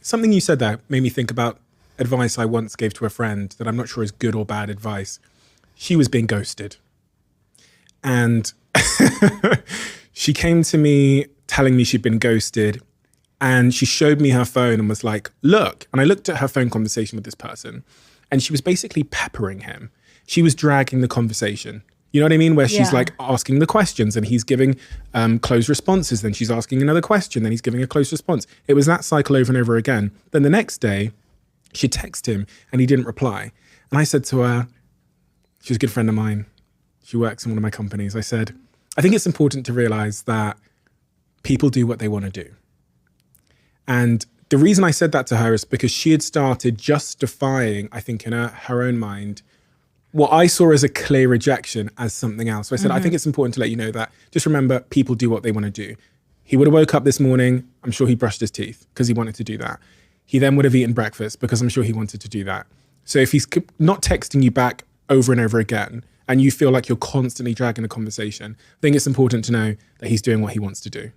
Something you said there made me think about advice I once gave to a friend that I'm not sure is good or bad advice. She was being ghosted. And she came to me telling me she'd been ghosted, and she showed me her phone and was like, look. And I looked at her phone conversation with this person, and she was basically peppering him. She was dragging the conversation. You know what I mean? Where she's like asking the questions and he's giving closed responses. Then she's asking another question. Then he's giving a closed response. It was that cycle over and over again. Then the next day, she texted him and he didn't reply. And I said to her, she was a good friend of mine. She works in one of my companies. I said, I think it's important to realize that people do what they want to do. And the reason I said that to her is because she had started justifying, I think in her own mind, what I saw as a clear rejection as something else. So I said, I think it's important to let you know that just remember, people do what they want to do. He would have woke up this morning. I'm sure he brushed his teeth because he wanted to do that. He then would have eaten breakfast because I'm sure he wanted to do that. So if he's not texting you back over and over again, and you feel like you're constantly dragging the conversation, I think it's important to know that he's doing what he wants to do.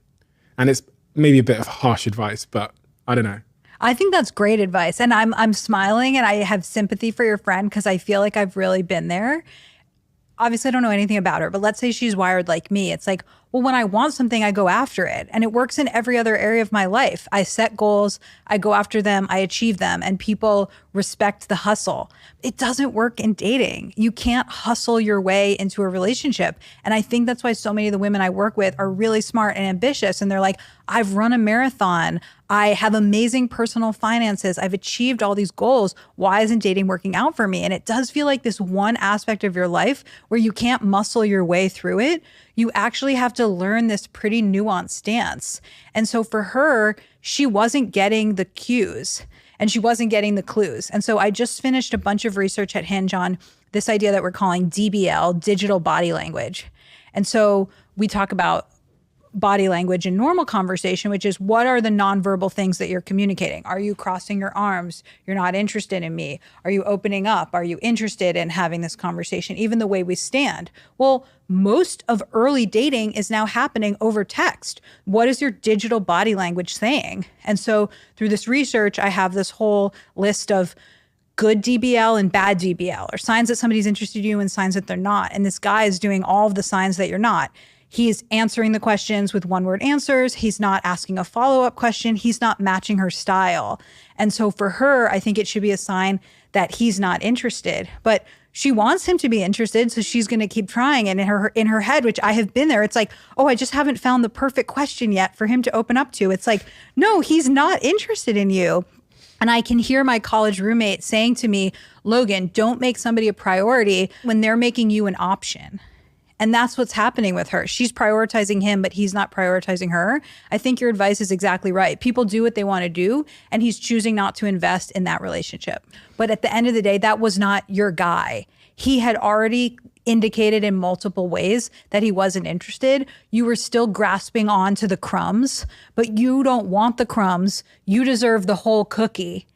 And it's maybe a bit of harsh advice, but I don't know. I think that's great advice. And I'm smiling and I have sympathy for your friend because I feel like I've really been there. Obviously, I don't know anything about her, but let's say she's wired like me. It's like, well, when I want something, I go after it. And it works in every other area of my life. I set goals, I go after them, I achieve them, and people respect the hustle. It doesn't work in dating. You can't hustle your way into a relationship. And I think that's why so many of the women I work with are really smart and ambitious. And they're like, I've run a marathon. I have amazing personal finances. I've achieved all these goals. Why isn't dating working out for me? And it does feel like this one aspect of your life where you can't muscle your way through it. You actually have to learn this pretty nuanced dance. And so for her, she wasn't getting the cues and she wasn't getting the clues. And so I just finished a bunch of research at Hinge on this idea that we're calling DBL, digital body language. And so we talk about body language in normal conversation, which is what are the nonverbal things that you're communicating? Are you crossing your arms? You're not interested in me. Are you opening up? Are you interested in having this conversation? Even the way we stand. Well, most of early dating is now happening over text. What is your digital body language saying? And so through this research, I have this whole list of good DBL and bad DBL, or signs that somebody's interested in you and signs that they're not. And this guy is doing all of the signs that you're not. He's answering the questions with one-word answers. He's not asking a follow-up question. He's not matching her style. And so for her, I think it should be a sign that he's not interested. But she wants him to be interested, so she's going to keep trying. And in her head, which I have been there, it's like, oh, I just haven't found the perfect question yet for him to open up to. It's like, no, he's not interested in you. And I can hear my college roommate saying to me, Logan, don't make somebody a priority when they're making you an option. And that's what's happening with her. She's prioritizing him, but he's not prioritizing her. I think your advice is exactly right. People do what they want to do, and he's choosing not to invest in that relationship. But at the end of the day, that was not your guy. He had already indicated in multiple ways that he wasn't interested. You were still grasping on to the crumbs, but you don't want the crumbs. You deserve the whole cookie.